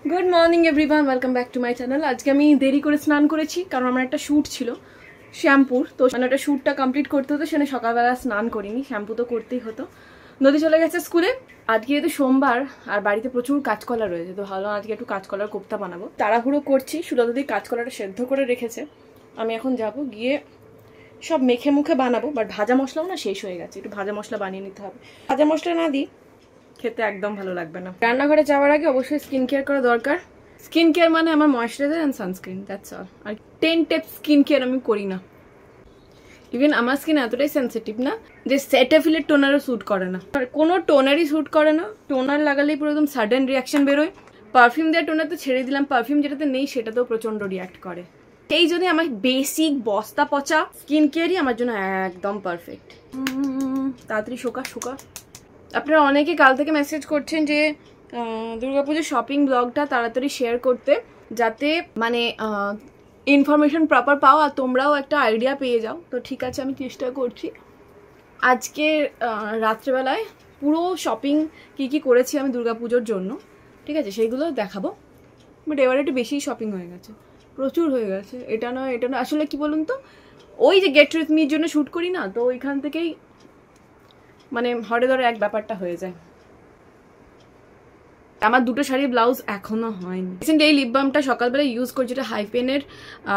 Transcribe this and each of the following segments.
Good morning everyone, welcome back to my channel. আজকে আমি দেরি করে স্নান করেছি কারণ আমার একটা শ্যুট ছিল শ্যাম্পুর, তো মানে ওটা শ্যুটটা কমপ্লিট করতে হতো, সেখানে সকালবেলা স্নান করিনি, শ্যাম্পু তো করতেই হতো। নদী চলে গেছে স্কুলে। আজকে যেহেতু সোমবার আর বাড়িতে প্রচুর কাঁচকলা রয়েছে, তো ভালো আজকে একটু কাঁচকলার কোপ্তা বানাবো। তাড়াহুড়ো করছি, সুলতাদি কাঁচকলাটা সেদ্ধ করে রেখেছে, আমি এখন যাব গিয়ে সব মেখে মুখে বানাবো। বাট ভাজা মশলাও না শেষ হয়ে গেছে, একটু ভাজা মশলা বানিয়ে নিতে হবে। ভাজা মশলা না দিই খেতে একদম ভালো লাগবে না। রান্নাঘরে যাওয়ার আগে অবশ্যই স্কিন কেয়ার করা দরকার। স্কিন কেয়ার মানে আমার moisturiser and sunscreen, that's all. আর 10 টিপস স্কিন কেয়ার আমি করি না। ইভেন আমার স্কিন এতটাই সেন্সিটিভ না যে সেটাফিলের টোনারও স্যুট করে না, আর কোনো টোনারই স্যুট করে না। টোনার লাগালেই পুরো একদম সাডেন রিয়াকশন বেরোয়। পারফিউম দেওয়ার টোনার তো ছেড়ে দিলাম, পারফিউম যেটাতে নেই সেটাতেও প্রচন্ড রিয়াক্ট করে। সেই জন্য আমার বেসিক বস্তা পচা স্কিন কেয়ারই আমার জন্য একদম পারফেক্ট। তাড়াতাড়ি শোকা। আপনারা অনেকে কাল থেকে মেসেজ করছেন যে দুর্গাপুজোর শপিং ব্লগটা তাড়াতাড়ি শেয়ার করতে, যাতে মানে ইনফরমেশন প্রপার পাও আর তোমরাও একটা আইডিয়া পেয়ে যাও। তো ঠিক আছে, আমি চেষ্টা করছি। আজকে রাত্রেবেলায় পুরো শপিং কি করেছি আমি দুর্গাপুজোর জন্য, ঠিক আছে, সেইগুলো দেখাবো। বাট এবার একটু বেশি শপিং হয়ে গেছে, প্রচুর হয়ে গেছে। এটা নয় আসলে কি বলুন তো, ওই যে গেট উইথ মির জন্য শ্যুট করি না, তো ওইখান থেকেই মানে হরে ধরে এক ব্যাপারটা হয়ে যায়। আমার দুটো শাড়ির ব্লাউজ এখনো হয়নি। রিসেন্ট এই লিপ বামটা সকালবেলা ইউজ করছি, যেটা হাইপেনের,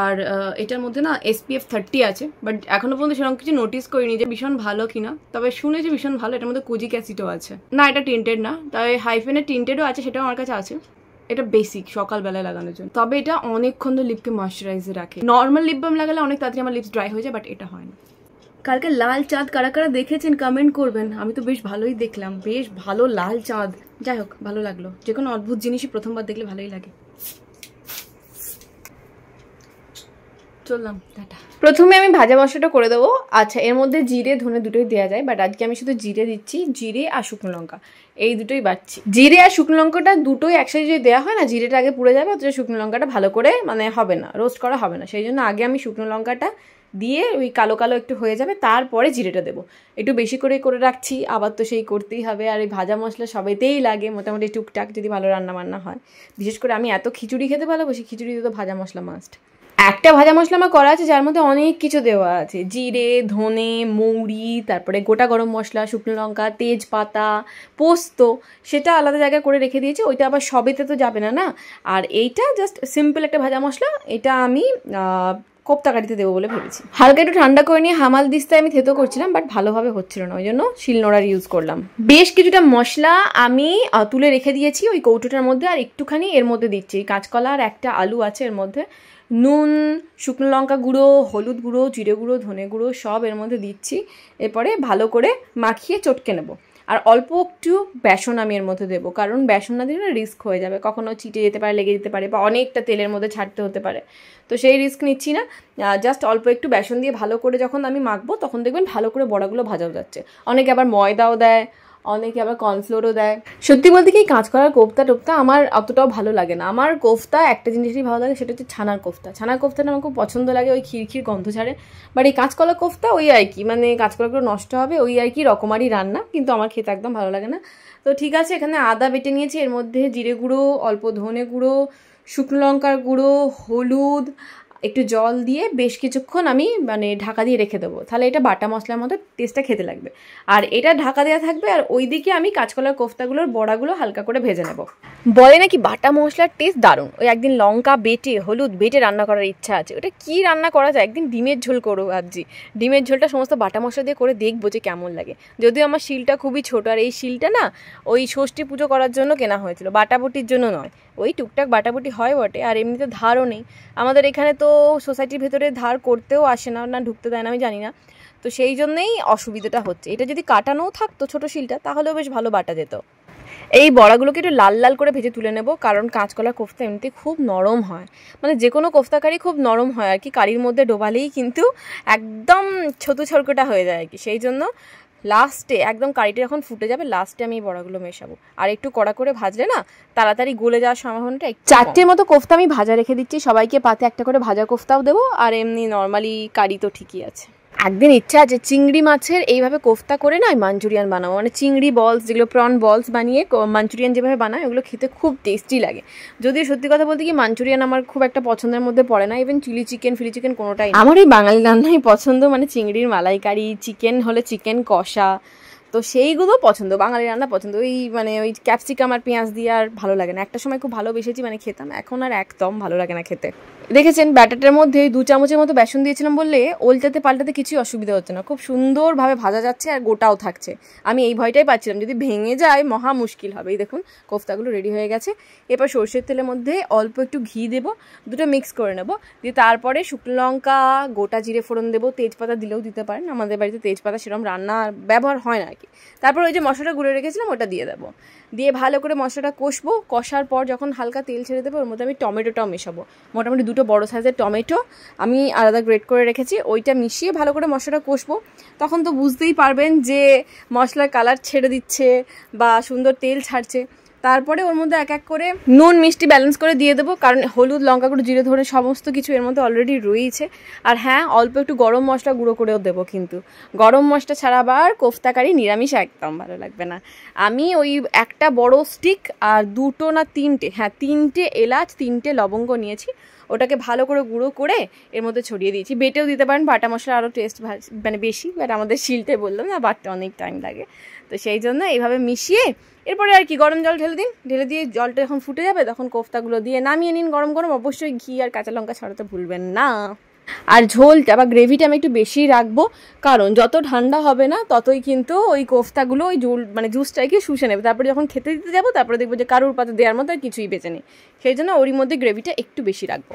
আর এটার মধ্যে না SPF 30 আছে। বাট এখনো পর্যন্ত সেরকম কিছু নোটিস করিনি যে ভীষণ ভালো কিনা, তবে শুনেছি ভীষণ ভালো। এটার মধ্যে কোজিক অ্যাসিডও আছে। না, এটা টিন্টেড না, তবে হাইপেনের টিন্টেডও আছে, সেটাও আমার কাছে আছে। এটা বেসিক সকালবেলায় লাগানোর জন্য, তবে এটা অনেকক্ষণ ধরে লিপকে ময়শ্চারাইজে রাখে। নর্মাল লিপ বাম লাগালে অনেক তাড়াতাড়ি আমার লিপস ড্রাই হয়ে যায়, বাট এটা হয় না। কালকে লাল চাঁদ কারা কারা দেখেছেন কমেন্ট করবেন। আমি তো বেশ ভালোই দেখলাম, বেশ ভালো লাল চাঁদ। যাই হোক, ভালো লাগলো। যে কোনো অদ্ভুত জিনিসই প্রথমবার দেখলে ভালোই লাগে। চললাম, টাটা। প্রথমে আমি ভাজা মশলাটা করে দেবো। আচ্ছা, এর মধ্যে জিরে ধনে দুটোই দেওয়া যায়, বাট আজকে আমি শুধু জিরে দিচ্ছি। জিরে আর শুকনো লঙ্কা এই দুটোই বাড়ছি। জিরে আর শুকনো লঙ্কাটা দুটোই একসাথে যদি দেওয়া হয় না, জিরেটা আগে পুড়ে যাবে, অথচ শুকনো লঙ্কাটা ভালো করে মানে হবে না, রোস্ট করা হবে না। সেই জন্য আগে আমি শুকনো লঙ্কাটা দিয়ে ওই কালো কালো একটু হয়ে যাবে, তারপরে জিরেটা দেবো। একটু বেশি করে রাখছি, আবার তো সেই করতেই হবে। আর এই ভাজা মশলা সবেতেই লাগে মোটামুটি টুকটাক, যদি ভালো রান্না বান্না হয়। বিশেষ করে আমি এত খিচুড়ি খেতে ভালোবাসি, খিচুড়িতে তো ভাজা মশলা মাস্ট। একটা ভাজা মশলা আমার করা আছে যার মধ্যে অনেক কিছু দেওয়া আছে, জিরে ধনে মৌরি, তারপরে গোটা গরম মশলা, শুকনো লঙ্কা, তেজপাতা, পোস্ত, সেটা আলাদা জায়গায় করে রেখে দিয়েছি। ওইটা আবার সবেতে তো যাবে না না। আর এইটা জাস্ট সিম্পল একটা ভাজা মশলা, এটা আমি কোপ্তা কাটিতে দেবো বলে ভেবেছি। হালকা একটু ঠান্ডা করে নিয়ে হামাল দিস্তায় আমি থেতো করছিলাম, বাট ভালোভাবে হচ্ছিল না, ওই জন্য শিলনোড়ার ইউজ করলাম। বেশ কিছুটা মশলা আমি তুলে রেখে দিয়েছি ওই কৌটোটার মধ্যে, আর একটুখানি এর মধ্যে দিচ্ছি। কাঁচকলা আর একটা আলু আছে এর মধ্যে। নুন, শুকনো লঙ্কা গুঁড়ো, হলুদ গুঁড়ো, জিরে গুঁড়ো, ধনে গুঁড়ো সব এর মধ্যে দিচ্ছি। এরপরে ভালো করে মাখিয়ে চটকে নেব। আর অল্প একটু বেসন আমি এর মধ্যে দেবো, কারণ বেসন না দিলে রিস্ক হয়ে যাবে, কখনো চিটে যেতে পারে, লেগে যেতে পারে, বা অনেকটা তেলের মধ্যে ছাড়তে হতে পারে। তো সেই রিস্ক নিচ্ছি না। জাস্ট অল্প একটু বেসন দিয়ে ভালো করে যখন আমি মাখবো, তখন দেখবেন ভালো করে বড়াগুলো ভাজাও যাচ্ছে। অনেকে আবার ময়দাও দেয়, অনেকে আবার কর্নফ্লোরও দেয়। সত্যি বলতে কি, কাঁচকলার কোফতা টোফতা আমার অতটাও ভালো লাগে না। আমার কোফতা একটা জিনিসই ভালো লাগে, সেটা হচ্ছে ছানার কোফতা। ছানার কোফতাটা আমার খুব পছন্দ লাগে, ওই খিরখির গন্ধ ছাড়ে। বাট এই কাঁচকলা কোফতা ওই আর কি, মানে কাঁচকলাগুলো নষ্ট হবে ওই আর কি রকমারি রান্না, কিন্তু আমার খেতে একদম ভালো লাগে না। তো ঠিক আছে, এখানে আদা বেটে নিয়েছি, এর মধ্যে জিরে গুঁড়ো, অল্প ধনে গুঁড়ো, শুকনো লঙ্কার গুঁড়ো, হলুদ, একটু জল দিয়ে বেশ কিছুক্ষণ আমি মানে ঢাকা দিয়ে রেখে দেবো। তাহলে এটা বাটা মশলার মতো টেস্টটা খেতে লাগবে। আর এটা ঢাকা দেওয়া থাকবে, আর ওইদিকে আমি কাঁচকলার কোফতাগুলোর বড়াগুলো হালকা করে ভেজে নেব। বলে নাকি বাটা মশলার টেস্ট দারুণ। ওই একদিন লঙ্কা বেটে, হলুদ বেটে রান্না করার ইচ্ছা আছে। ওটা কি রান্না করা যায়, একদিন ডিমের ঝোল করবো ভাবছি। ডিমের ঝোলটা সমস্ত বাটা মশলা দিয়ে করে দেখবো যে কেমন লাগে। যদিও আমার শিলটা খুবই ছোট, আর এই শিলটা না ওই ষষ্ঠী পুজো করার জন্য কেনা হয়েছিল, বাটাবুটির জন্য নয়। ওই টুকটাক বাটাবুটি হয় বটে, আর এমনিতে ধারও নেই আমাদের এখানে। তো সোসাইটির ভেতরে ধার করতেও আসে না, না ঢুকতে দেয় না, আমি জানি না। তো সেই জন্যেই অসুবিধাটা হচ্ছে। এটা যদি কাটানোও থাকতো ছোটো শিলটা, তাহলেও বেশ ভালো বাটা যেত। এই বড়াগুলোকে একটু লাল লাল করে ভেজে তুলে নেব, কারণ কাঁচকলা কোফতা এমনিতে খুব নরম হয়, মানে যে কোনো কোফতা কারি খুব নরম হয় আর কি। কারির মধ্যে ডোবালেই কিন্তু একদম ছোটো ছড়কোটা হয়ে যায় আর কি। সেই জন্য লাস্টে একদম কারিটা যখন ফুটে যাবে, লাস্টে আমি এই বড়াগুলো মেশাবো। আর একটু কড়া করে ভাজলে না তাড়াতাড়ি গলে যাওয়ার সম্ভাবনাটা একটু। 4টের মতো কোফতা আমি ভাজা রেখে দিচ্ছি, সবাইকে পাতে একটা করে ভাজা কোফতাও দেবো, আর এমনি নর্মালি কারি তো ঠিকই আছে। একদিন ইচ্ছা আছে চিংড়ি মাছের এইভাবে কোফতা করে না মাঞ্চুরিয়ান বানাবো, মানে চিংড়ি বলস যেগুলো প্রন বলস বানিয়ে মাঞ্চুরিয়ান যেভাবে বানায় ওগুলো খেতে খুব টেস্টি লাগে। যদিও সত্যি কথা বলতে কি মাঞ্চুরিয়ান আমার খুব একটা পছন্দের মধ্যে পড়ে না, ইভেন চিলি চিকেন ফিলি চিকেন কোনোটাই। আমার এই বাঙালি রান্নাই পছন্দ, মানে চিংড়ির মালাইকারি, চিকেন হলে চিকেন কষা, তো সেইগুলো পছন্দ, বাঙালি রান্না পছন্দ। ওই মানে ওই ক্যাপসিকাম আর পেঁয়াজ দিয়ে আর ভালো লাগে না। একটা সময় খুব ভালোবেসেছি মানে খেতাম, এখন আর একদম ভালো লাগে না খেতে। দেখেছেন ব্যাটারটার মধ্যে 2 চামচের মতো বেসন দিয়েছিলাম বললে ওলটাতে পাল্টাতে কিছুই অসুবিধা হচ্ছে না, খুব সুন্দরভাবে ভাজা যাচ্ছে আর গোটাও থাকছে। আমি এই ভয়টাই পাচ্ছিলাম যদি ভেঙে যায় মহা মুশকিল হবে। এই দেখুন কোফতাগুলো রেডি হয়ে গেছে। এবার সর্ষের তেলের মধ্যে অল্প একটু ঘি দেবো, দুটো মিক্স করে নেবো, দিয়ে তারপরে শুকনো লঙ্কা গোটা জিরে ফোড়ন দেবো, তেজপাতা দিলেও দিতে পারেন, আমাদের বাড়িতে তেজপাতা সেরকম রান্না ব্যবহার হয় না আর কি। তারপর ওই যে মশলাটা গুঁড়ে রেখেছিলাম ওটা দিয়ে দেবো, দিয়ে ভালো করে মশলাটা কষবো। কষার পর যখন হালকা তেল ছেড়ে দেবো ওর মধ্যে আমি টমেটোটাও মেশাবো, মোটামুটি 2টো বড়ো সাইজের টমেটো আমি আলাদা গ্রেট করে রেখেছি, ওইটা মিশিয়ে ভালো করে মশলাটা কষবো। তখন তো বুঝতেই পারবেন যে মশলার কালার ছেড়ে দিচ্ছে বা সুন্দর তেল ছাড়ছে। তারপরে ওর মধ্যে এক এক করে নুন মিষ্টি ব্যালেন্স করে দিয়ে দেবো, কারণ হলুদ লঙ্কা গুঁড়ো জিরে ধরে সমস্ত কিছু এর মধ্যে অলরেডি রয়েছে। আর হ্যাঁ অল্প একটু গরম মশলা গুঁড়ো করেও দেবো, কিন্তু গরম মশলা ছাড়া আবার কোফতাকারি নিরামিষ একদম ভালো লাগবে না। আমি ওই একটা বড় স্টিক আর 2টো না 3টে, হ্যাঁ 3টে এলাচ 3টে লবঙ্গ নিয়েছি, ওটাকে ভালো করে গুঁড়ো করে এর মধ্যে ছড়িয়ে দিয়েছি। বেটেও দিতে পারেন, বাটা মশলা আরও টেস্ট মানে বেশি, বাট আমাদের শিলতে বললাম না বাটতে অনেক টাইম লাগে, তো সেই জন্য এইভাবে মিশিয়ে এরপরে আর কি গরম জল ঢেলে দিন, ঢেলে দিয়ে জলটা যখন ফুটে যাবে তখন কোফতাগুলো দিয়ে নামিয়ে নিন গরম গরম। অবশ্যই ঘি আর কাঁচা লঙ্কা ছড়াতে ভুলবেন না। আর ঝোলটা বা গ্রেভিটা আমি একটু বেশি রাখবো, কারণ যত ঠান্ডা হবে না ততই কিন্তু ওই কোফতাগুলো ওই মানে জুসটাকে শুষে নেবে। তারপরে যখন খেতে দিতে যাবো তারপরে দেখবো যে কারুর পাতে দেওয়ার মতো আর কিছুই বেঁচে নেই, সেই জন্য ওরই মধ্যে গ্রেভিটা একটু বেশি রাখবো।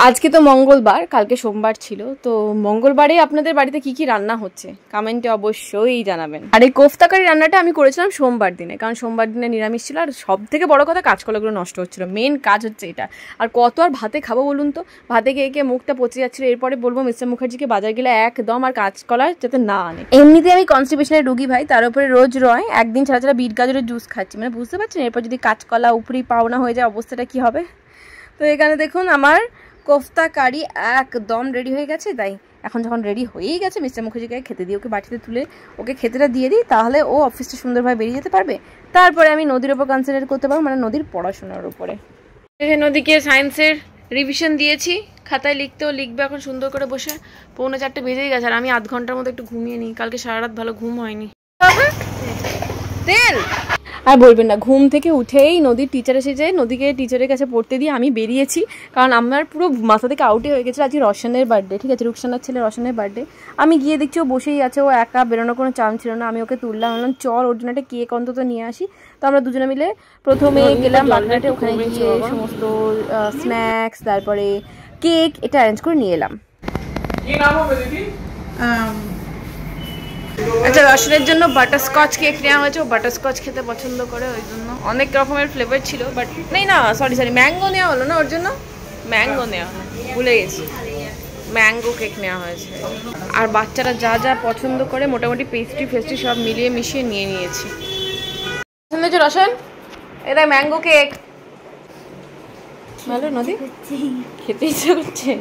আজকে তো মঙ্গলবার, কালকে সোমবার ছিল, তো মঙ্গলবারে আপনাদের বাড়িতে কি কি রান্না হচ্ছে কমেন্টে অবশ্যই জানাবেন। আর এই কোফতাকারি রান্নাটা আমি করেছিলাম সোমবার দিনে, কারণ সোমবার দিনে নিরামিষ ছিল। আর সব থেকে বড় কথা কাঁচকলাগুলো নষ্ট হচ্ছিলো, মেন কাজ হচ্ছে এটা। আর কত আর ভাতে খাবো বলুন তো, ভাতে খেয়ে মুখটা পচে যাচ্ছিলো। এরপরে বলবো মিস্টার মুখার্জিকে বাজার গেলে একদম আর কাঁচকলা যাতে না আনে। এমনিতে আমি কনস্টিপেশনের রুগী ভাই, তার উপরে রোজ রয় একদিন ছাড়া ছাড়া বিট গাজরের জুস খাচ্ছি, মানে বুঝতে পারছেন এরপর যদি কাঁচকলা উপরি পাওনা হয়ে যায় অবস্থাটা কি হবে। তো এখানে দেখুন আমার কোফতা কারি একদম রেডি হয়ে গেছে। তাই এখন যখন রেডি হয়েই গেছে মিস্টার মুখার্জিকে খেতে দিই, ওকে বাটিতে তুলে ওকে খেতেটা দিয়ে দিই, তাহলে ও অফিসটা সুন্দরভাবে বেরিয়ে যেতে পারবে। তারপরে আমি নদীর ওপর কনসেন্ট্রেট করতে পারবো, মানে নদীর পড়াশোনার উপরে। নদীকে সায়েন্সের রিভিশন দিয়েছি, খাতায় লিখতেও লিখবে এখন সুন্দর করে বসে। 3:45 বেজেই গেছে, আর আমি আধ ঘন্টার মতো একটু ঘুমিয়ে নিই, কালকে সারা রাত ভালো ঘুম হয়নি। তেল আর বলবেন না, ঘুম থেকে উঠেই নদীর টিচার এসেছে, নদীকে টিচারের কাছে পড়তে দিয়ে আমি বেরিয়েছি, কারণ আমার পুরো মাথা থেকে আউটে হয়ে গেছিলো। আজকে রশনের বার্থডে, ঠিক আছে, রুকসানার ছেলে রশনের বার্থডে। আমি গিয়ে দেখছি ও বসেই আছে, ও একা, বেরোনোর কোনো চান্স ছিল না। আমি ওকে তুললাম, বললাম চল ওর জন্য একটা কেক অন্তত নিয়ে আসি। তো আমরা দুজনে মিলে প্রথমে গেলাম বাগনাটে, ওখানে গিয়ে সমস্ত স্ন্যাক্স তারপরে কেক এটা অ্যারেঞ্জ করে নিয়ে এলাম। আচ্ছা রশনের জন্য বাটারস্কচ কেক নেওয়া হয়েছে, ও বাটারস্কচ খেতে পছন্দ করে, ওই জন্য অনেক রকমের ফ্লেভার ছিল, বাট নেই না সরি ম্যাঙ্গো নেওয়া হলো না ওর জন্য, ম্যাঙ্গো নেওয়া ভুলে গেছি, ম্যাঙ্গো কেক নেওয়া হয়েছে। আর বাচ্চারা যা যা পছন্দ করে মোটামুটি পেস্ট্রি সব মিলিয়ে মিশিয়ে নিয়ে নিয়েছি। পছন্দ হয়েছে রশন? এটা ম্যাঙ্গো কেক ভালো, নদী খেতে ইচ্ছা করছে।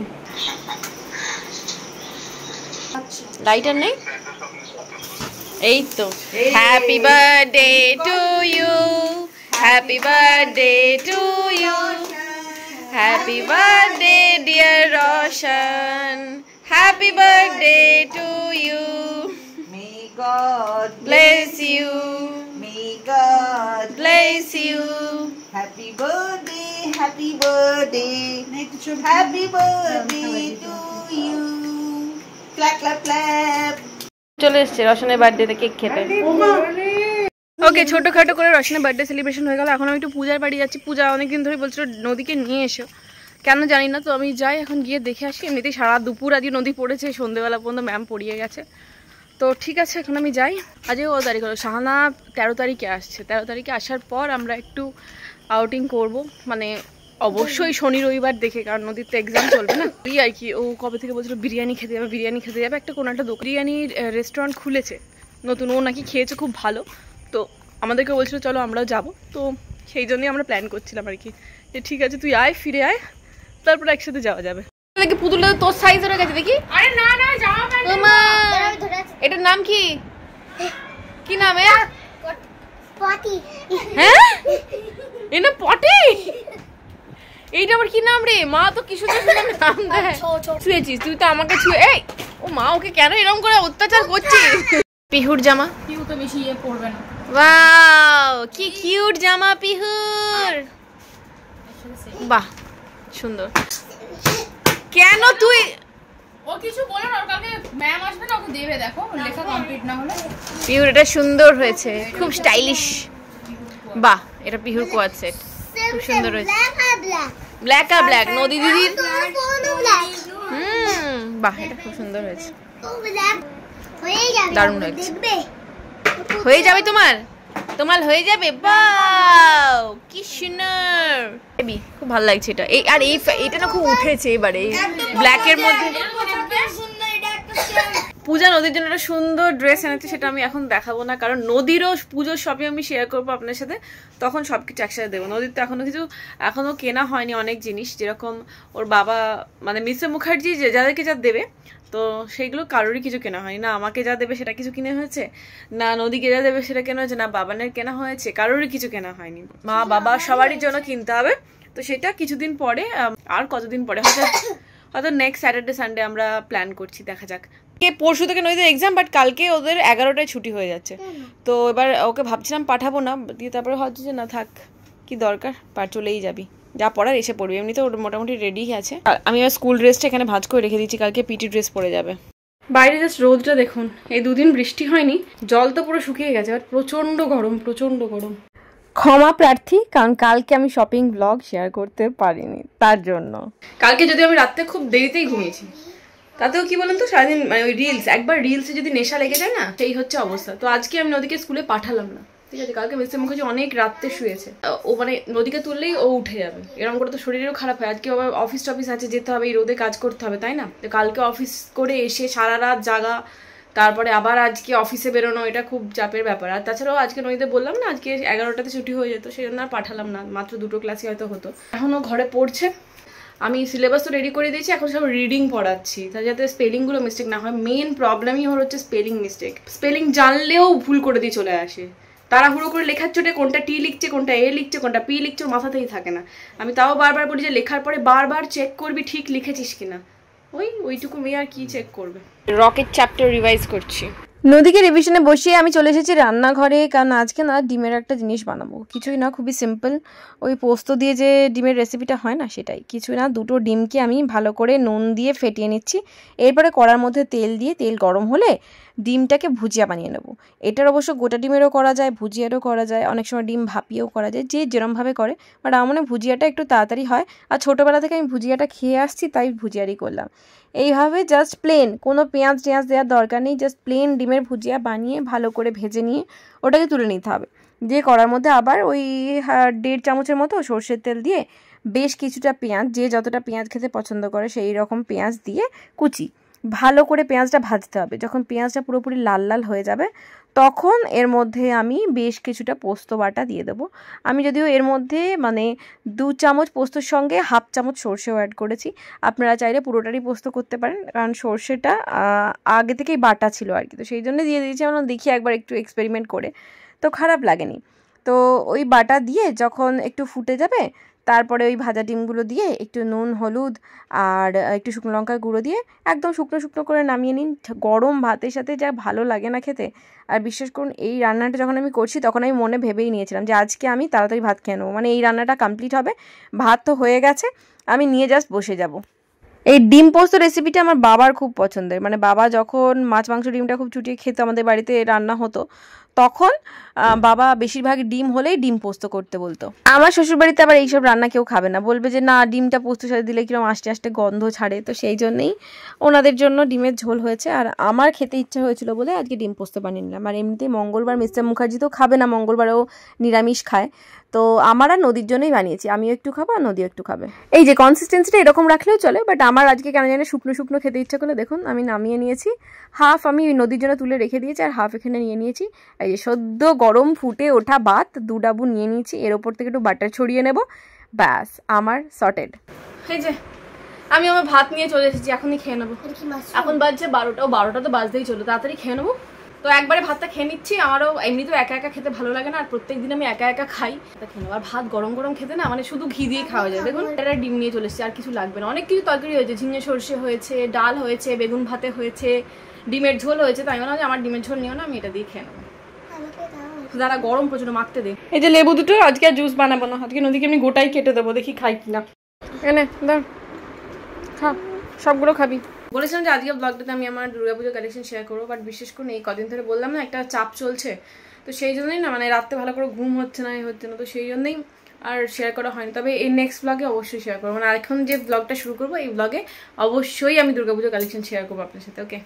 লাইটার নেই, এই তো happy birthday to you, happy birthday to you, happy birthday dear Roshan, happy birthday to you, may God bless you, may God bless you, happy birthday, happy birthday, happy birthday to you, clap clap clap. চলে এসছে রশনের বার্থডেতে cake খেতে। ওকে ছোটখাটো করে রশনের birthday celebration হয়ে গেল। এখন আমি একটু পূজার বাড়ি যাচ্ছি। পূজা অনেকদিন ধরে বলছিল নদীকে নিয়ে এসো, কেন জানি না, তো আমি যাই এখন গিয়ে দেখে আসি। এমনিতেই সারা দুপুর আজকে নদী পড়েছে, সন্ধ্যেবেলা পর্যন্ত ম্যাম পড়িয়ে গেছে, তো ঠিক আছে এখন আমি যাই। আজকে ও তারিখ হলো, শাহানা 13 তারিখে আসছে, 13 তারিখে আসার পর আমরা একটু আউটিং করব, মানে অবশ্যই শনি রবিবার দেখে, কারণ নদীর তো এক্সাম চলবে না। এই আর কি, ও কবে থেকে বলছিল বিরিয়ানি খেতে যাবে, বিরিয়ানি খেতে যাবে। একটা কোনো একটা বিরিয়ানির রেস্টুরেন্ট খুলেছে নতুন, ও নাকি খেয়েছে খুব ভালো, তো আমাদেরকে বলছিল চলো আমরাও যাব, তো সেই জন্যই আমরা প্ল্যান করছিলাম আর কি, যে ঠিক আছে তুই আয়, ফিরে আয়, তারপরে একসাথে যাওয়া যাবে। দেখি পুতুলটা তোর সাইজের হয়ে গেছে দেখি। আরে না না জামা প্যান্ট। এটার নাম কি? কি নাম এ? পটি। হ্যাঁ এই না পটি? এইটা আবার কি নাম রে? মা তো কি সুন্দর সুন্দর নাম দেয়। ছুঁয়েছিস তুই তো আমাকে ছুঁয়ে। এই ও মা ওকে কেন এরকম করে অত্যাচার করছিস? পিহুর জামা। পিহু তো বেশি ইয়ে পরবে না। ওয়াও কি কিউট জামা পিহুর। বাহ সুন্দর। কেন তুই ও কিছু বলে না, কালকে ম্যাম আসবে না, ওকে দেবে দেখো লেখা কমপ্লিট না হলে। পিহুর এটা সুন্দর হয়েছে, খুব স্টাইলিশ। বাহ এটা পিহুর কোয়াড সেট খুব সুন্দর হয়েছে। ব্ল্যাক আর ব্ল্যাক নদী দিদির। বাহ এটা খুব সুন্দর হয়েছে, দারুণ লাগছে। হয়ে যাবে তোমার? তোমার হয়ে যাবে? বাও কি সুন্দর, খুব ভালো লাগছে এটা। এই আর এইটা না খুব উঠেছে এবারে ব্ল্যাক এর মধ্যে। পূজা নদীর জন্য একটা সুন্দর ড্রেস এনেছে, সেটা আমি এখন দেখাবো না, কারণ নদীরও পুজোর শপিং আমি শেয়ার করবো আপনার সাথে, তখন সবকিছু একসাথে দেবো। নদীর তো এখনো কেনা হয়নি অনেক জিনিস, যেরকম ওর বাবা মানে মিস্টার মুখার্জি যাদেরকে যা দেবে তো সেইগুলো কারোরই কিছু কেনা হয়নি। না আমাকে যা দেবে সেটা কিছু কিনে হয়েছে, না নদীকে যা দেবে সেটা কেনা হয়েছে, না বাবানের কেনা হয়েছে, কারোরই কিছু কেনা হয়নি। মা বাবা সবারই জন্য কিনতে হবে, তো সেটা কিছুদিন পরে, আর কতদিন পরে হয়তো নেক্সট স্যাটারডে সানডে আমরা প্ল্যান করছি, দেখা যাক। পরশু থেকে নদীতে এক্সাম, বাট কালকে ওদের 11টায় ছুটি হয়ে যাচ্ছে, তো এবার ওকে ভাবছিলাম পাঠাবো না, দিয়ে তারপরে ভাবছি যে না থাক কি দরকার, চলেই যাবি, যা পড়ার এসে পড়বি। এমনিতে ওর মোটামুটি রেডি আছে। আমি আর স্কুল ড্রেসটা এখানে ভাঁজ করে রেখে দিচ্ছি, কালকে পিটি ড্রেস পরে যাবে। বাইরে জাস্ট রোদটা দেখুন, এই দুদিন বৃষ্টি হয়নি, জল তো পুরো শুকিয়ে গেছে, আর প্রচন্ড গরম প্রচন্ড গরম। ক্ষমা প্রার্থী, কারণ কালকে আমি শপিং ব্লগ শেয়ার করতে পারিনি, তার জন্য। কালকে যদি আমি রাতে খুব দেরিতেই ঘুমিয়েছি, তাতেও কি বলেন তো সারাদিন মানে ওই রিলস, একবার রিলসে যদি নেশা লেগে যায় না, সেই হচ্ছে অবস্থা। তো আজকে আমি নদীকে স্কুলে পাঠালাম না, ঠিক আছে। কালকে মিস্টার মুখার্জি অনেক রাত্রে শুয়েছে, ও মানে নদীকে তুললেই ও উঠে যাবে, এরকম করে তো শরীরেরও খারাপ হয়। আজকে আবার অফিস টফিস আছে, যেতে হবে, এই রোদে কাজ করতে হবে, তাই না? তো কালকে অফিস করে এসে সারা রাত জাগা, তারপরে আবার আজকে অফিসে বেরোনো, এটা খুব চাপের ব্যাপার। আর তাছাড়াও আজকে নদীতে বললাম না আজকে 11টাতে ছুটি হয়ে যেত, সেই জন্য আর পাঠালাম না, মাত্র 2টো ক্লাসই হয়তো হতো। এখনও ঘরে পড়ছে, আমি সিলেবাস তো রেডি করে দিয়েছি, এখন সব রিডিং পড়াচ্ছি, তাই যাতে স্পেলিংগুলো মিস্টেক না হয়। মেন প্রবলেমই ওর হচ্ছে স্পেলিং মিস্টেক, স্পেলিং জানলেও ভুল করে দিয়ে চলে আসে, তাড়াহুড়ো করে লেখার চোটে কোনটা টি লিখছে, কোনটা এ লিখছে, কোনটা পি লিখছে, ওর মাথাতেই থাকে না। আমি তাও বারবার বলি যে লেখার পরে বারবার চেক করবি ঠিক লিখেছিস কিনা, ওইটুকু মেয়ে আর কি চেক করবে। রকেট চ্যাপ্টার রিভাইজ করছি। নদীকে রিভিশনে বসিয়ে আমি চলে এসেছি রান্নাঘরে, কারণ আজকে না ডিমের একটা জিনিস বানাবো, কিছুই না, খুবই সিম্পল, ওই পোস্ত দিয়ে যে ডিমের রেসিপিটা হয় না সেটাই, কিছুই না। 2টো ডিমকে আমি ভালো করে নুন দিয়ে ফেটিয়ে নিচ্ছি, এরপরে কড়ার মধ্যে তেল দিয়ে, তেল গরম হলে ডিমটাকে ভুজিয়া বানিয়ে নেব। এটার অবশ্য গোটা ডিমেরও করা যায়, ভুজিয়ারও করা যায়, অনেক সময় ডিম ভাপিয়েও করা যায়, যে যেরমভাবে করে, বাট আমার মনে ভুজিয়াটা একটু তাড়াতাড়ি হয়, আর ছোটোবেলা থেকে আমি ভুজিয়াটা খেয়ে আসছি, তাই ভুজিয়ারই করলাম। এইভাবে জাস্ট প্লেন, কোনো পেঁয়াজ টেঁয়াজ দেওয়ার দরকার নেই, জাস্ট প্লেন ডিমের ভুজিয়া বানিয়ে ভালো করে ভেজে নিয়ে ওটাকে তুলে নিতে হবে। দিয়ে কড়ার মধ্যে আবার ওই 1.5 চামচের মতো সর্ষের তেল দিয়ে বেশ কিছুটা পেঁয়াজ, যে যতটা পেঁয়াজ খেতে পছন্দ করে সেই রকম পেঁয়াজ দিয়ে কুচি, ভালো করে পেঁয়াজটা ভাজতে হবে। যখন পেঁয়াজটা পুরোপুরি লাল লাল হয়ে যাবে তখন এর মধ্যে আমি বেশ কিছুটা পোস্ত বাটা দিয়ে দেবো। আমি যদিও এর মধ্যে মানে 2 চামচ পোস্তর সঙ্গে 1/2 চামচ সর্ষেও অ্যাড করেছি, আপনারা চাইলে পুরোটারই পোস্ত করতে পারেন, কারণ সর্ষেটা আগে থেকেই বাটা ছিল আর কি, তো সেই জন্য দিয়ে দিয়েছি। আমরা দেখি একবার একটু এক্সপেরিমেন্ট করে, তো খারাপ লাগেনি। তো ওই বাটা দিয়ে যখন একটু ফুটে যাবে, তারপরে ওই ভাজা ডিমগুলো দিয়ে একটু নুন হলুদ আর একটু শুকনো লঙ্কার গুঁড়ো দিয়ে একদম শুকনো শুকনো করে নামিয়ে নিন। গরম ভাতের সাথে যা ভালো লাগে না খেতে। আর বিশ্বাস করুন এই রান্নাটা যখন আমি করছি তখন আমি মনে ভেবেই নিয়েছিলাম যে আজকে আমি তাড়াতাড়ি ভাত খেয়ে নেবো, মানে এই রান্নাটা কমপ্লিট হবে, ভাত তো হয়ে গেছে, আমি নিয়ে জাস্ট বসে যাব। এই ডিম পোস্ত রেসিপিটা আমার বাবার খুব পছন্দের, মানে বাবা যখন মাছ মাংস ডিমটা খুব চুটিয়ে খেত, আমাদের বাড়িতে রান্না হতো, তখন বাবা বেশিরভাগ ডিম হলেই ডিম পোস্ত করতে বলতো। আমার শ্বশুরবাড়িতে আবার এইসব রান্না কেউ খাবে না, বলবে যে না ডিমটা পোস্ত সাথে দিলে কিরকম আস্তে আস্তে গন্ধ ছাড়ে, তো সেই জন্যেই ওনাদের জন্য ডিমের ঝোল হয়েছে, আর আমার খেতে ইচ্ছা হয়েছিল বলে আজকে ডিম পোস্ত বানিয়ে নিলাম। আর এমনিতেই মঙ্গলবার মিস্টার মুখার্জি তো খাবে না, মঙ্গলবারেও নিরামিষ খায়, তো আমার আর নদীর জন্যই বানিয়েছি, আমিও একটু খাবো আর নদীও একটু খাবে। এই যে কনসিস্টেন্সিটা এরকম রাখলেও চলে, বাট আমার আজকে কেন জানি শুকনো শুকনো খেতে ইচ্ছা করলে, দেখুন আমি নামিয়ে নিয়েছি, হাফ আমি নদীর জন্য তুলে রেখে দিয়েছি আর হাফ এখানে নিয়ে নিয়েছি। এই যে সদ্য গরম ফুটে ওঠা ভাত 2 ডাবু নিয়ে নিয়েছি, এর ওপর থেকে একটু বাটার ছড়িয়ে নেব, ব্যাস আমার সর্টেড। এই যে আমি আমার ভাত নিয়ে চলে এসেছি, এখনই খেয়ে নেবো। এখন বাজছে 12টা, 12টা তো বাজতেই চলো, তাড়াতাড়ি খেয়ে নেবো। তো একবারে ভাতটা খেয়ে নিচ্ছি, আমারও এমনিতেও একা একা খেতে ভালো লাগে না, আর প্রত্যেকদিন আমি একা একা খাই, খেয়ে নেবো। আর ভাত গরম গরম খেতে না মানে শুধু ঘি দিয়ে খাওয়া যায়। দেখুন এটা ডিম নিয়ে চলে এসেছি, আর কিছু লাগবে না। অনেক কিছু তরকারি হয়েছে, ঝিঙে সর্ষে হয়েছে, ডাল হয়েছে, বেগুন ভাতে হয়েছে, ডিমের ঝোল হয়েছে। তাই মনে হয় আমার ডিমের ঝোল নিও না, আমি এটা দিয়ে খেয়ে নেবো। দাদা গরম প্রচুর, মাখতে দে। এই যে লেবু দুটো, আজকে আর জুস বানাবো না, আজকে নদীকে আমি গোটাই কেটে দেবো, দেখি খাই কিনা। এনে দাঁড়, খা, সবগুলো খাবি। বলেছিলাম যে আজকে ব্লগটাতে আমি আমার দুর্গাপুজোর কালেকশন শেয়ার করবো, বাট বিশেষ করে এই কদিন ধরে বললাম না একটা চাপ চলছে, তো সেই জন্যই না মানে রাত্রে ভালো করে ঘুম হচ্ছে না, তো সেই জন্যই আর শেয়ার করা হয়নি। তবে এই নেক্সট ব্লগে অবশ্যই শেয়ার করবো, মানে এখন যে ব্লগটা শুরু করবো এই ব্লগে অবশ্যই আমি দুর্গাপুজোর কালেকশন শেয়ার করবো আপনার সাথে। ওকে।